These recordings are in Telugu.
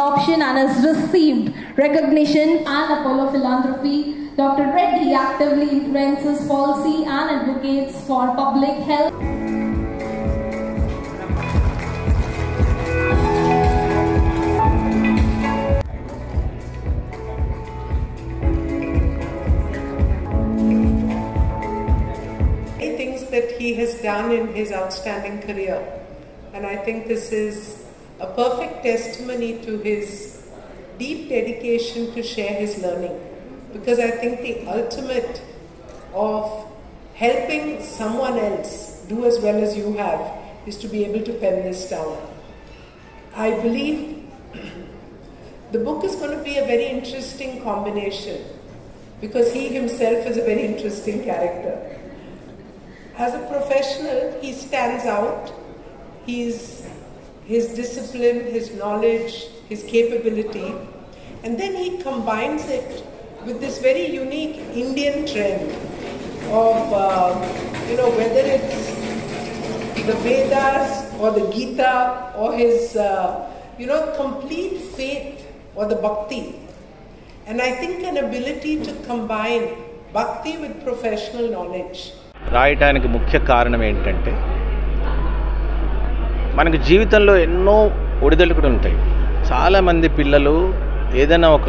adoption and has received recognition and Apollo Philanthropy. Dr. Reddy actively influences policy and advocates for public health. Things that he has done in his outstanding career, and I think this is a perfect testimony to his deep dedication to share his learning, because I think the ultimate of helping someone else do as well as you have is to be able to pen this down. I believe the book is going to be a very interesting combination, because he himself is a very interesting character. As a professional, he stands out. His discipline, his knowledge, his capability, and then he combines it with this very unique Indian trend of, whether it's the Vedas or the Gita or his, complete faith or the bhakti. And I think an ability to combine bhakti with professional knowledge. రాయటానికి ముఖ్య కారణం ఏంటంటే మనకు జీవితంలో ఎన్నో ఒడిదొడుకులు ఉంటాయి. చాలామంది పిల్లలు ఏదైనా ఒక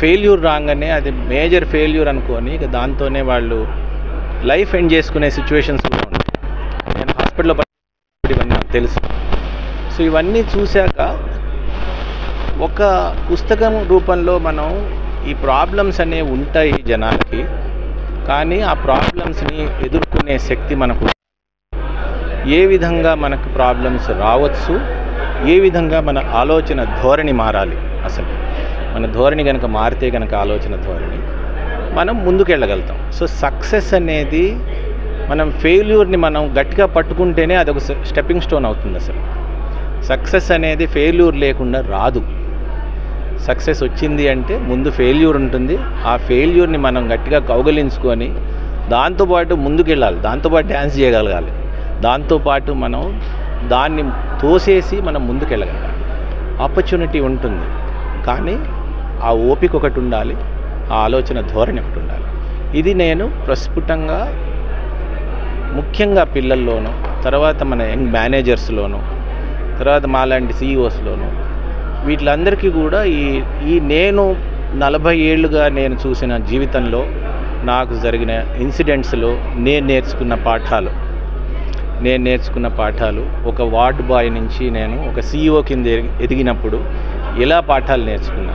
ఫెయిల్యూర్ రాగానే అది మేజర్ ఫెయిల్యూర్ అనుకొని ఇక దాంతోనే వాళ్ళు లైఫ్ ఎండ్ చేసుకునే సిచ్యువేషన్స్ కూడా ఉంటాయి. నేను హాస్పిటల్లో ఇవన్నీ నాకు తెలుసు. సో ఇవన్నీ చూశాక ఒక పుస్తకం రూపంలో మనం ఈ ప్రాబ్లమ్స్ అనేవి ఉంటాయి జనాలకి, కానీ ఆ ప్రాబ్లమ్స్ని ఎదుర్కొనే శక్తి మనకు, ఏ విధంగా మనకు ప్రాబ్లమ్స్ రావచ్చు, ఏ విధంగా మన ఆలోచన ధోరణి మారాలి. అసలు మన ధోరణి కనుక మారితే కనుక ఆలోచన ధోరణి మనం ముందుకెళ్ళగలుగుతాం. సో సక్సెస్ అనేది మనం ఫెయిల్యూర్ని మనం గట్టిగా పట్టుకుంటేనే అదొక స్టెప్పింగ్ స్టోన్ అవుతుంది. అసలు సక్సెస్ అనేది ఫెయిల్యూర్ లేకుండా రాదు. సక్సెస్ వచ్చింది అంటే ముందు ఫెయిల్యూర్ ఉంటుంది. ఆ ఫెయిల్యూర్ని మనం గట్టిగా కౌగలించుకొని దాంతోపాటు ముందుకెళ్ళాలి, దాంతోపాటు డ్యాన్స్ చేయగలగాలి, దాంతోపాటు మనం దాన్ని తోసేసి మనం ముందుకెళ్ళగలగాలి. ఆపర్చునిటీ ఉంటుంది, కానీ ఆ ఓపిక ఒకటి ఉండాలి, ఆ ఆలోచన ధోరణి ఒకటి ఉండాలి. ఇది నేను ప్రస్ఫుటంగా ముఖ్యంగా పిల్లల్లోనూ, తర్వాత మన యంగ్ మేనేజర్స్లోనూ, తర్వాత మాలాంటి CEOస్లోనూ, వీటిలందరికీ కూడా ఈ నేను 40 ఏళ్ళుగా నేను చూసిన జీవితంలో నాకు జరిగిన ఇన్సిడెంట్స్లో నేను నేర్చుకున్న పాఠాలు ఒక వార్డ్ బాయ్ నుంచి నేను ఒక CEO కింద ఎదిగినప్పుడు ఎలా పాఠాలు నేర్చుకున్నాను.